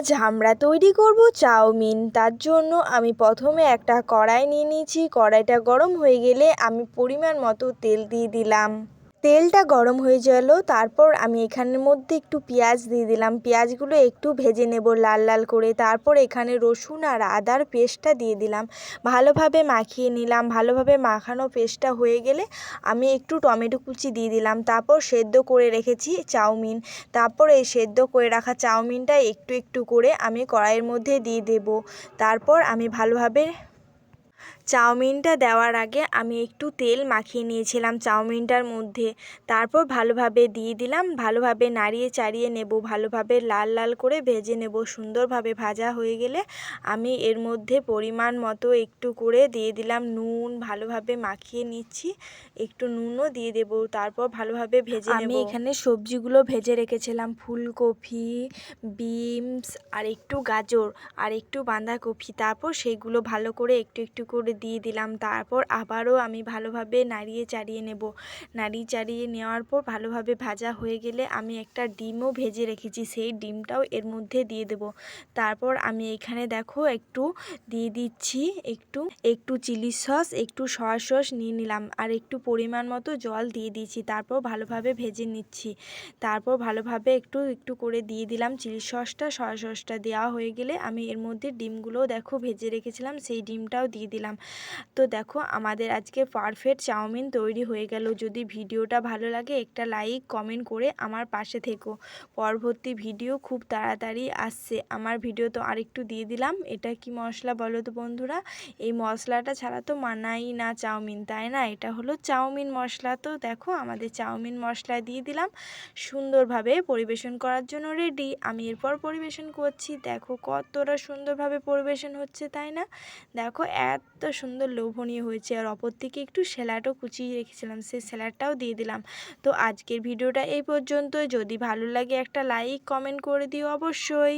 আজ আমরা তৈরি করব চাউমিন। তার জন্য আমি প্রথমে একটা কড়াই নিয়ে নিয়েছি। কড়াইটা গরম হয়ে গেলে আমি পরিমাণ মতো তেল দিয়ে দিলাম। তেলটা গরম হয়ে গেল, তারপর আমি এখানের মধ্যে একটু পেঁয়াজ দিয়ে দিলাম। পেঁয়াজগুলো একটু ভেজে নেব লাল লাল করে। তারপর এখানে রসুন আর আদার পেস্টটা দিয়ে দিলাম, ভালোভাবে মাখিয়ে নিলাম। ভালোভাবে মাখানো পেস্টটা হয়ে গেলে আমি একটু টমেটো কুচি দিয়ে দিলাম। তারপর সেদ্ধ করে রেখেছি চাউমিন। তারপর এই সেদ্ধ করে রাখা চাউমিনটা একটু একটু করে আমি কড়াইয়ের মধ্যে দিয়ে দেব। তারপর আমি ভালোভাবে চাউমিনটা দেওয়ার আগে আমি একটু তেল মাখিয়ে নিয়েছিলাম চাউমিনটার মধ্যে। তারপর ভালোভাবে দিয়ে দিলাম, ভালোভাবে নাড়িয়ে চাড়িয়ে নেব, ভালোভাবে লাল লাল করে ভেজে নেব। সুন্দরভাবে ভাজা হয়ে গেলে আমি এর মধ্যে পরিমাণ মতো একটু করে দিয়ে দিলাম নুন। ভালোভাবে মাখিয়ে নিচ্ছি, একটু নুনও দিয়ে দেব। তারপর ভালোভাবে ভেজে নেব। আমি এখানে সবজিগুলো ভেজে রেখেছিলাম, ফুলকপি, বিনস আর একটু গাজর আর একটু বাঁধাকপি। তারপর সেইগুলো ভালো করে একটু একটু করে দিয়ে দিলাম। তারপর আবারও আমি ভালোভাবে নাড়িয়ে চাড়িয়ে নেব। নাড়িয়ে চাড়িয়ে নেওয়ার পর ভালোভাবে ভাজা হয়ে গেলে আমি একটা ডিমও ভেজে রেখেছি, সেই ডিমটাও এর মধ্যে দিয়ে দেব। তারপর আমি এখানে দেখো একটু দিয়ে দিচ্ছি একটু একটু চিলি সস, একটু সয়া সস নিয়ে নিলাম আর একটু পরিমাণ মতো জল দিয়ে দিয়েছি। তারপর ভালোভাবে ভেজে নিচ্ছি। তারপর ভালোভাবে একটু একটু করে দিয়ে দিলাম চিলি সসটা। সয়া সসটা দেওয়া হয়ে গেলে আমি এর মধ্যে ডিমগুলোও দেখো ভেজে রেখেছিলাম, সেই ডিমটাও দিয়ে দিলাম। তো দেখো আমাদের আজকে পারফেক্ট চাউমিন তৈরি হয়ে গেল। যদি ভিডিওটা ভালো লাগে একটা লাইক কমেন্ট করে আমার পাশে থেকো। পরবর্তী ভিডিও খুব তাড়াতাড়ি আসছে। আমার ভিডিও তো আরেকটু দিয়ে দিলাম। এটা কি মশলা বলো তো বন্ধুরা? এই মশলাটা ছাড়া তো মানাই না চাউমিন, তাই না? এটা হলো চাউমিন মশলা। তো দেখো আমাদের চাউমিন মশলা দিয়ে দিলাম, সুন্দরভাবে পরিবেশন করার জন্য রেডি। আমি এরপর পরিবেশন করছি। দেখো কতটা সুন্দরভাবে পরিবেশন হচ্ছে, তাই না? দেখো এত সুন্দর লোভনীয় হয়েছে। আর অপর থেকে একটু স্যালাডও কুচিয়ে রেখেছিলাম, সেই স্যালাডটাও দিয়ে দিলাম। তো আজকের ভিডিওটা এই পর্যন্ত। যদি ভালো লাগে একটা লাইক কমেন্ট করে দিও অবশ্যই।